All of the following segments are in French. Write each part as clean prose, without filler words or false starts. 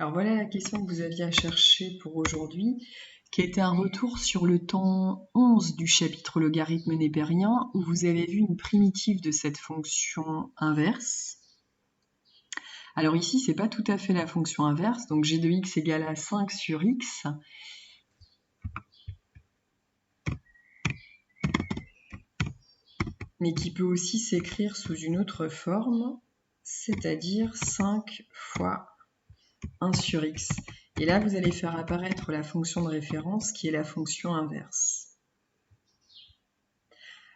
Alors voilà la question que vous aviez à chercher pour aujourd'hui, qui était un retour sur le temps 11 du chapitre logarithme népérien, où vous avez vu une primitive de cette fonction inverse. Alors ici, c'est pas tout à fait la fonction inverse, donc g de x égale à 5 sur x. Mais qui peut aussi s'écrire sous une autre forme, c'est-à-dire 5 fois 1 sur x. Et là, vous allez faire apparaître la fonction de référence qui est la fonction inverse.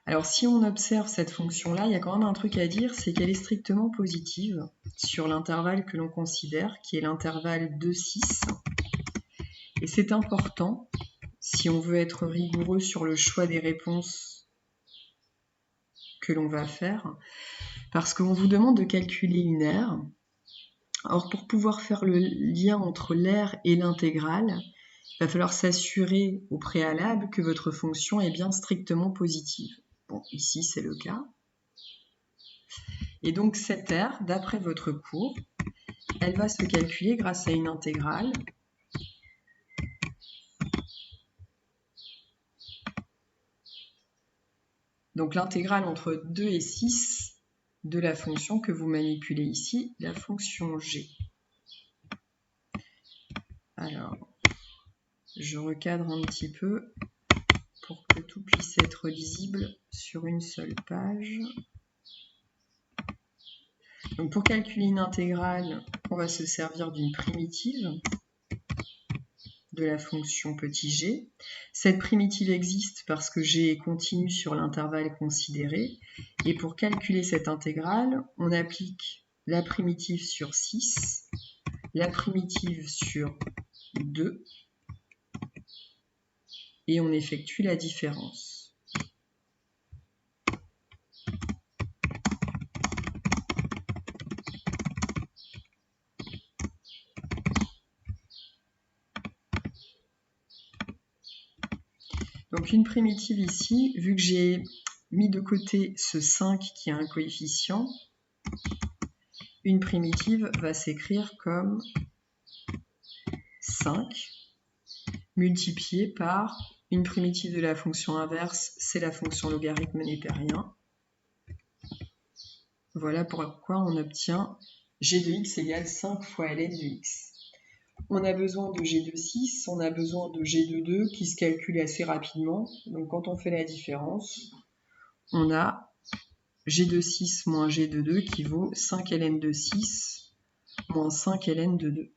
Alors si on observe cette fonction-là, il y a quand même un truc à dire, c'est qu'elle est strictement positive sur l'intervalle que l'on considère, qui est l'intervalle 2, 6. Et c'est important, si on veut être rigoureux sur le choix des réponses que l'on va faire, parce qu'on vous demande de calculer une aire. Or, pour pouvoir faire le lien entre l'aire et l'intégrale, il va falloir s'assurer au préalable que votre fonction est bien strictement positive. Bon, ici, c'est le cas. Et donc, cette aire, d'après votre cours, elle va se calculer grâce à une intégrale. Donc, l'intégrale entre 2 et 6 de la fonction que vous manipulez ici, la fonction g. Alors, je recadre un petit peu pour que tout puisse être lisible sur une seule page. Donc pour calculer une intégrale, on va se servir d'une primitive de la fonction petit g. Cette primitive existe parce que g est continu sur l'intervalle considéré. Et pour calculer cette intégrale, on applique la primitive sur 6, la primitive sur 2, et on effectue la différence. Donc une primitive ici, vu que j'ai mis de côté ce 5 qui a un coefficient, une primitive va s'écrire comme 5 multiplié par une primitive de la fonction inverse, c'est la fonction logarithme népérien. Voilà pourquoi on obtient g de x égale 5 fois ln de x. On a besoin de g de 6, on a besoin de g de 2 qui se calcule assez rapidement. Donc quand on fait la différence, on a g de 6 moins g de 2 qui vaut 5 ln de 6 moins 5 ln de 2.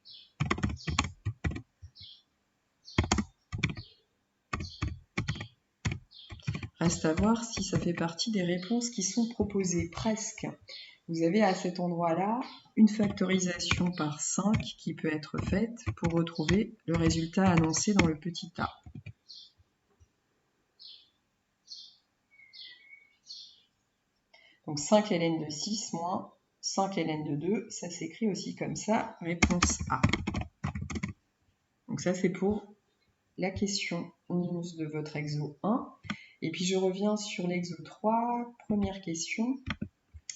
Reste à voir si ça fait partie des réponses qui sont proposées. Presque. Vous avez à cet endroit-là une factorisation par 5 qui peut être faite pour retrouver le résultat annoncé dans le petit a. Donc 5 ln de 6 moins 5 ln de 2, ça s'écrit aussi comme ça, réponse A. Donc ça c'est pour la question 11 de votre exo 1. Et puis je reviens sur l'exo 3, première question,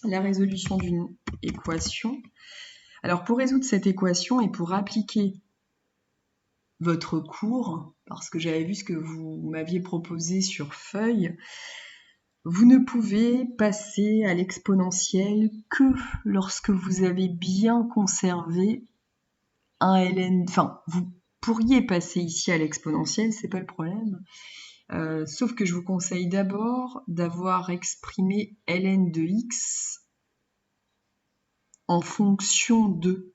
la résolution d'une équation. Alors pour résoudre cette équation et pour appliquer votre cours, parce que j'avais vu ce que vous m'aviez proposé sur feuille, vous ne pouvez passer à l'exponentielle que lorsque vous avez bien conservé un ln, enfin vous pourriez passer ici à l'exponentielle, c'est pas le problème. Sauf que je vous conseille d'abord d'avoir exprimé ln de x en fonction de,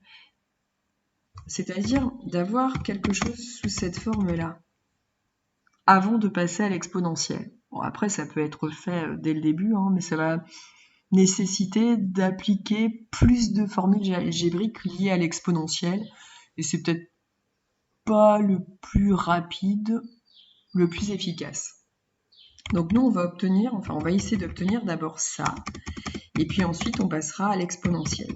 c'est-à-dire d'avoir quelque chose sous cette forme-là, avant de passer à l'exponentielle. Bon, après, ça peut être fait dès le début, mais ça va nécessiter d'appliquer plus de formules algébriques liées à l'exponentielle, et c'est peut-être pas le plus rapide, le plus efficace. Donc nous, on va essayer d'obtenir d'abord ça, et puis ensuite on passera à l'exponentielle.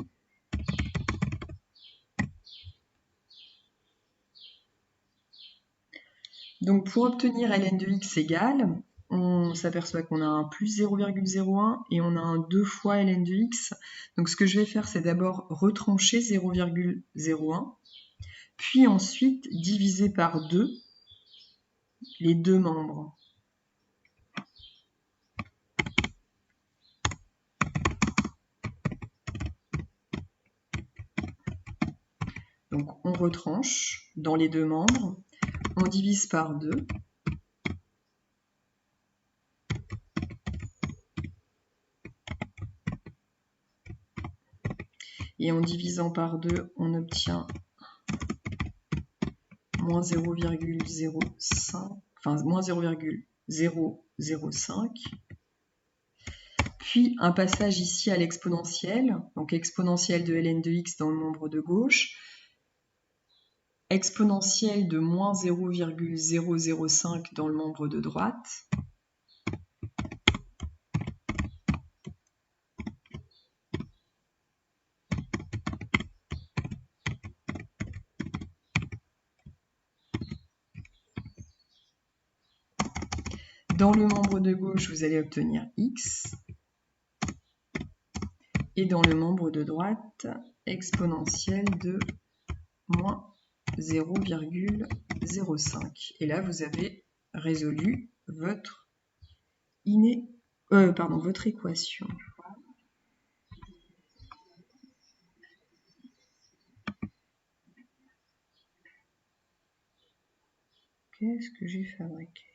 Donc pour obtenir ln de x égale, on s'aperçoit qu'on a un plus 0,01 et on a un 2 fois ln de x. Donc ce que je vais faire, c'est d'abord retrancher 0,01. puis ensuite diviser par 2 les deux membres. Donc on retranche dans les deux membres, on divise par 2. Et en divisant par 2, on obtient moins 0,05, enfin moins 0,005. Puis un passage ici à l'exponentielle, donc exponentielle de ln de x dans le membre de gauche, exponentielle de moins 0,005 dans le membre de droite, dans le membre de gauche, vous allez obtenir x, et dans le membre de droite, exponentielle de moins 0,05. Et là, vous avez résolu votre votre équation. Qu'est-ce que j'ai fabriqué ?